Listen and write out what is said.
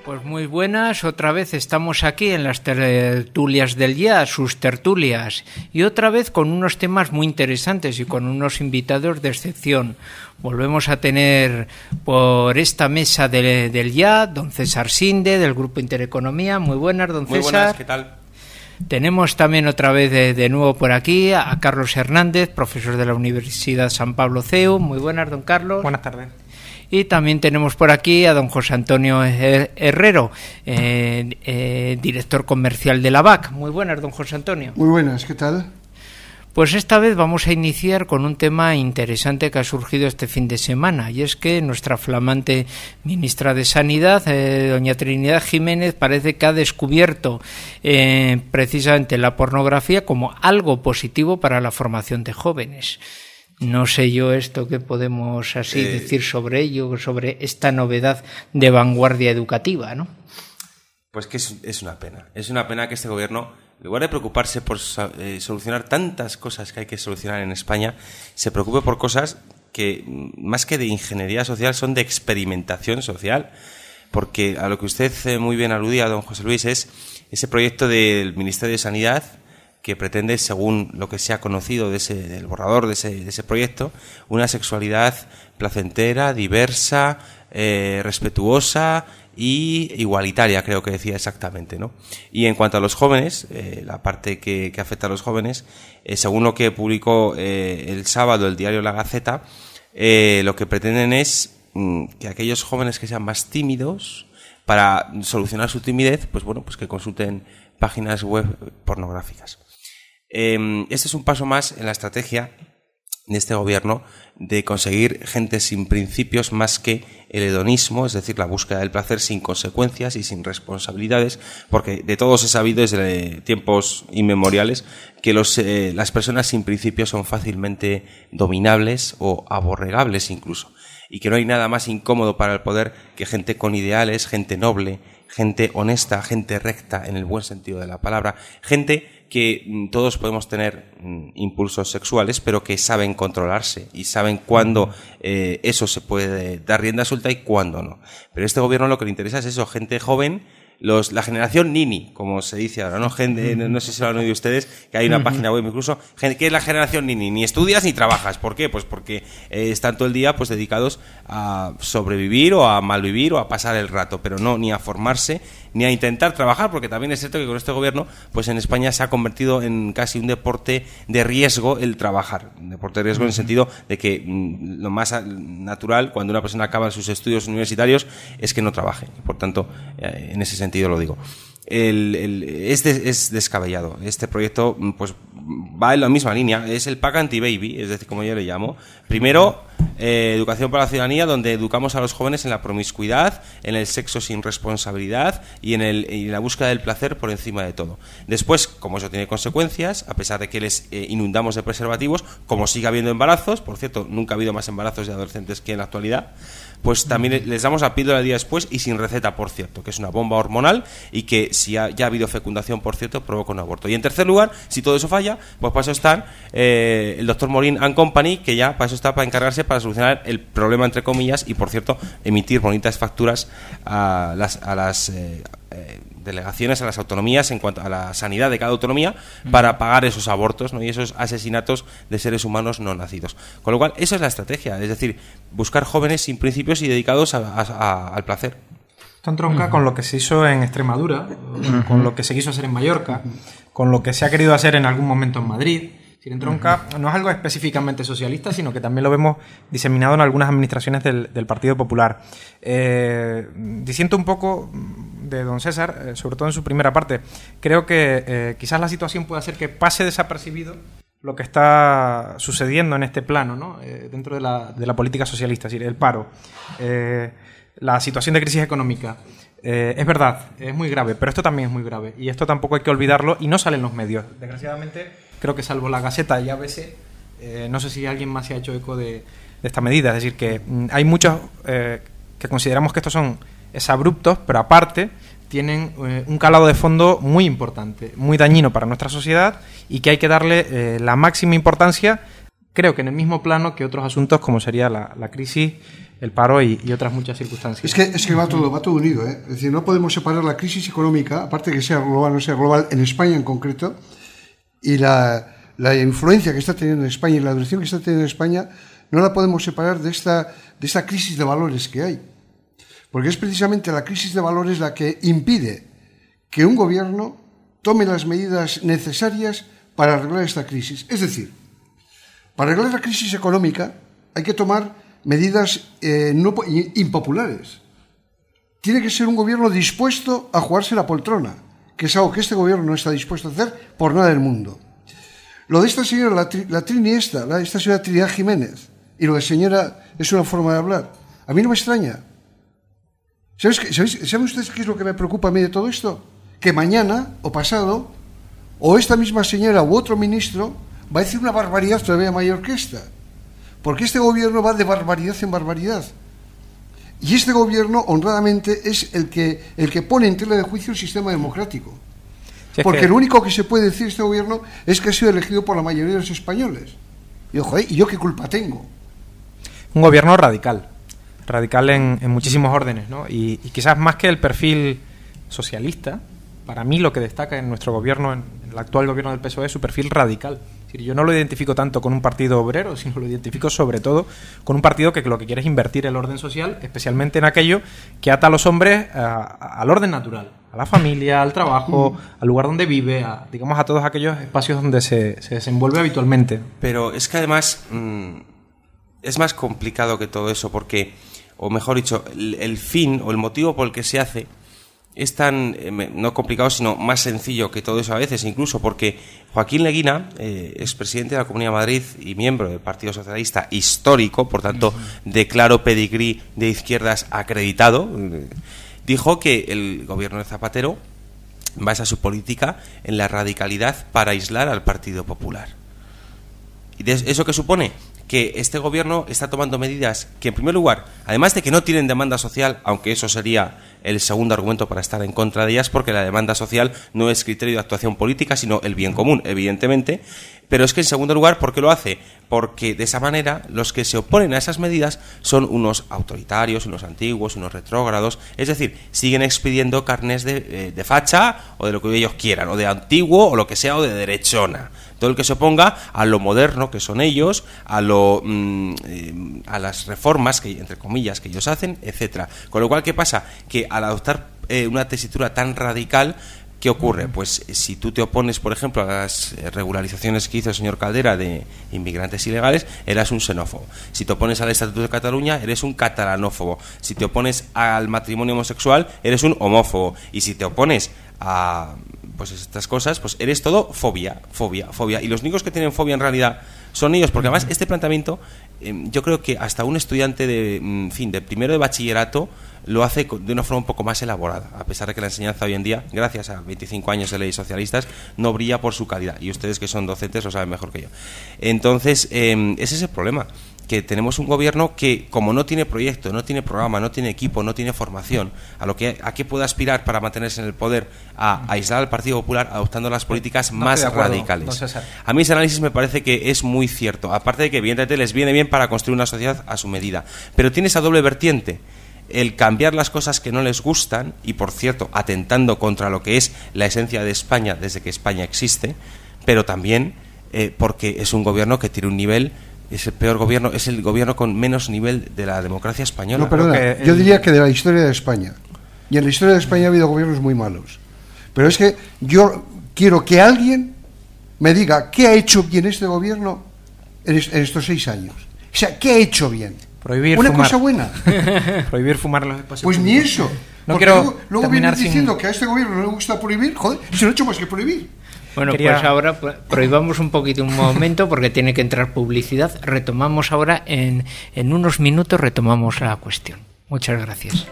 Pues muy buenas, otra vez estamos aquí en las tertulias del día, sus tertulias, y otra vez con unos temas muy interesantes y con unos invitados de excepción. Volvemos a tener por esta mesa del día don César Sinde, del Grupo Intereconomía. Muy buenas, don César. Muy buenas, ¿qué tal? Tenemos también otra vez de nuevo por aquí a Carlos Hernández, profesor de la Universidad San Pablo CEU. Muy buenas, don Carlos. Buenas tardes. Y también tenemos por aquí a don José Antonio Herrero, director comercial de la BAC. Muy buenas, don José Antonio. Muy buenas, ¿qué tal? Pues esta vez vamos a iniciar con un tema interesante que ha surgido este fin de semana, y es que nuestra flamante ministra de Sanidad, doña Trinidad Jiménez, parece que ha descubierto precisamente la pornografía como algo positivo para la formación de jóvenes. No sé yo esto qué podemos así decir sobre ello, sobre esta novedad de vanguardia educativa, ¿no? Pues que es una pena. Es una pena que este gobierno, en lugar de preocuparse por solucionar tantas cosas que hay que solucionar en España, se preocupe por cosas que, más que de ingeniería social, son de experimentación social. Porque a lo que usted muy bien aludía, don José Luis, es ese proyecto del Ministerio de Sanidad que pretende, según lo que se ha conocido del borrador de ese proyecto, una sexualidad placentera, diversa, respetuosa y igualitaria, creo que decía exactamente, ¿no? Y en cuanto a los jóvenes, la parte que afecta a los jóvenes, según lo que publicó el sábado el diario La Gaceta, lo que pretenden es que aquellos jóvenes que sean más tímidos, para solucionar su timidez, pues bueno, pues que consulten páginas web pornográficas. Este es un paso más en la estrategia de este gobierno de conseguir gente sin principios más que el hedonismo, es decir, la búsqueda del placer sin consecuencias y sin responsabilidades, porque de todos he sabido desde tiempos inmemoriales que las personas sin principios son fácilmente dominables o aborregables incluso, y que no hay nada más incómodo para el poder que gente con ideales, gente noble, gente honesta, gente recta en el buen sentido de la palabra, gente que todos podemos tener impulsos sexuales, pero que saben controlarse y saben cuándo eso se puede dar rienda suelta y cuándo no. Pero a este gobierno lo que le interesa es eso, gente joven, la generación Nini, como se dice ahora, ¿no? Gente, no sé si lo han oído ustedes, que hay una página web incluso, que es la generación Nini, ni estudias ni trabajas. ¿Por qué? Pues porque están todo el día pues dedicados a sobrevivir o a malvivir o a pasar el rato, pero no ni a formarse ni a intentar trabajar, porque también es cierto que con este gobierno pues en España se ha convertido en casi un deporte de riesgo el trabajar, un deporte de riesgo en el sentido de que lo más natural cuando una persona acaba sus estudios universitarios es que no trabaje, por tanto en ese sentido lo digo. Es descabellado. Este proyecto pues va en la misma línea, es el pack anti-baby, es decir, como yo le llamo. Primero, educación para la ciudadanía, donde educamos a los jóvenes en la promiscuidad, en el sexo sin responsabilidad y en la búsqueda del placer por encima de todo. Después, como eso tiene consecuencias, a pesar de que les inundamos de preservativos, como sigue habiendo embarazos, por cierto, nunca ha habido más embarazos de adolescentes que en la actualidad, pues también les damos la píldora el día después y sin receta, por cierto, que es una bomba hormonal y que si ya ha habido fecundación, por cierto, provoca un aborto. Y en tercer lugar, si todo eso falla, pues para eso están el doctor Morín and Company, que ya para eso está para encargarse para solucionar el problema, entre comillas, y por cierto, emitir bonitas facturas a las delegaciones, a las autonomías en cuanto a la sanidad de cada autonomía para pagar esos abortos, ¿no? Y esos asesinatos de seres humanos no nacidos. Con lo cual, esa es la estrategia, es decir, buscar jóvenes sin principios y dedicados al placer. Esto entronca con lo que se hizo en Extremadura, con lo que se quiso hacer en Mallorca, con lo que se ha querido hacer en algún momento en Madrid. Si entronca, no es algo específicamente socialista, sino que también lo vemos diseminado en algunas administraciones del Partido Popular. Disiento un poco de don César, sobre todo en su primera parte. Creo que quizás la situación puede hacer que pase desapercibido lo que está sucediendo en este plano, ¿no? Dentro de la política socialista, es decir, el paro, la situación de crisis económica. Es verdad, es muy grave, pero esto también es muy grave y esto tampoco hay que olvidarlo y no sale en los medios. Desgraciadamente, creo que salvo La Gaceta y ABC, no sé si alguien más se ha hecho eco de esta medida. Es decir, que hay muchos que consideramos que estos son abruptos, pero aparte tienen un calado de fondo muy importante, muy dañino para nuestra sociedad y que hay que darle la máxima importancia creo que en el mismo plano que otros asuntos como sería la crisis, el paro y otras muchas circunstancias. Es que va todo unido, ¿eh? Es decir, no podemos separar la crisis económica, aparte de que sea global o no sea global, en España en concreto, y la influencia que está teniendo en España y la duración que está teniendo en España, no la podemos separar de esta crisis de valores que hay. Porque es precisamente la crisis de valores la que impide que un gobierno tome las medidas necesarias para arreglar esta crisis. Es decir, para arreglar la crisis económica hay que tomar medidas impopulares. Tiene que ser un gobierno dispuesto a jugarse la poltrona, que es algo que este gobierno no está dispuesto a hacer por nada del mundo. Lo de esta señora, esta señora Trinidad Jiménez, y lo de señora es una forma de hablar, a mí no me extraña. ¿Saben ustedes qué es lo que me preocupa a mí de todo esto? Que mañana o pasado, o esta misma señora u otro ministro va a decir una barbaridad todavía mayor que esta. Porque este gobierno va de barbaridad en barbaridad. Y este gobierno, honradamente, es el que pone en tela de juicio el sistema democrático. Porque lo único que se puede decir de este gobierno es que ha sido elegido por la mayoría de los españoles. Y ojo, ¿y yo qué culpa tengo? Un gobierno radical en muchísimos órdenes, ¿no? Y quizás más que el perfil socialista, para mí lo que destaca en nuestro gobierno, en el actual gobierno del PSOE, es su perfil radical. Es decir, yo no lo identifico tanto con un partido obrero, sino lo identifico sobre todo con un partido que lo que quiere es invertir el orden social, especialmente en aquello que ata a los hombres al orden natural, a la familia, al trabajo, al lugar donde vive, digamos a todos aquellos espacios donde se desenvuelve habitualmente. Pero es que además es más complicado que todo eso, porque, o mejor dicho, el fin o el motivo por el que se hace es tan, no complicado, sino más sencillo que todo eso a veces, incluso porque Joaquín Leguina, expresidente de la Comunidad de Madrid y miembro del Partido Socialista histórico, por tanto, de claro pedigrí de izquierdas acreditado, dijo que el gobierno de Zapatero basa su política en la radicalidad para aislar al Partido Popular. ¿Y eso qué supone? Que este gobierno está tomando medidas que, en primer lugar, además de que no tienen demanda social, aunque eso sería el segundo argumento para estar en contra de ellas, porque la demanda social no es criterio de actuación política, sino el bien común, evidentemente, pero es que, en segundo lugar, ¿por qué lo hace? Porque de esa manera los que se oponen a esas medidas son unos autoritarios, unos antiguos, unos retrógrados, es decir, siguen expidiendo carnés de facha o de lo que ellos quieran, o de antiguo o lo que sea, o de derechona. Todo el que se oponga a lo moderno que son ellos, a las reformas que, entre comillas, que ellos hacen, etcétera. Con lo cual, ¿qué pasa? Que al adoptar una tesitura tan radical, ¿qué ocurre? Pues si tú te opones, por ejemplo, a las regularizaciones que hizo el señor Caldera de inmigrantes ilegales, eres un xenófobo. Si te opones al Estatuto de Cataluña, eres un catalanófobo. Si te opones al matrimonio homosexual, eres un homófobo. Y si te opones a pues estas cosas, pues eres todo fobia. Y los únicos que tienen fobia en realidad son ellos, porque además este planteamiento, yo creo que hasta un estudiante de primero de bachillerato lo hace de una forma un poco más elaborada, a pesar de que la enseñanza hoy en día, gracias a 25 años de leyes socialistas, no brilla por su calidad, y ustedes que son docentes lo saben mejor que yo. Entonces, ese es el problema, que tenemos un gobierno que, como no tiene proyecto, no tiene programa, no tiene equipo, no tiene formación, a qué puede aspirar para mantenerse en el poder, a aislar al Partido Popular adoptando las políticas más radicales. A mí ese análisis me parece que es muy cierto, aparte de que evidentemente les viene bien para construir una sociedad a su medida, pero tiene esa doble vertiente, el cambiar las cosas que no les gustan, y por cierto, atentando contra lo que es la esencia de España desde que España existe, pero también porque es un gobierno que tiene un nivel, es el peor gobierno, es el gobierno con menos nivel de la democracia española. No, perdona, yo diría que de la historia de España. Y en la historia de España ha habido gobiernos muy malos. Pero es que yo quiero que alguien me diga qué ha hecho bien este gobierno en estos 6 años. O sea, ¿qué ha hecho bien? Prohibir una fumar. Cosa buena. Prohibir fumar en los espacios pues públicos. Ni eso. No porque quiero luego vienen diciendo que a este gobierno no le gusta prohibir. Joder, si no he hecho más que prohibir. Bueno, pues ahora prohibamos un poquito un momento porque tiene que entrar publicidad. Retomamos ahora en unos minutos, retomamos la cuestión. Muchas gracias.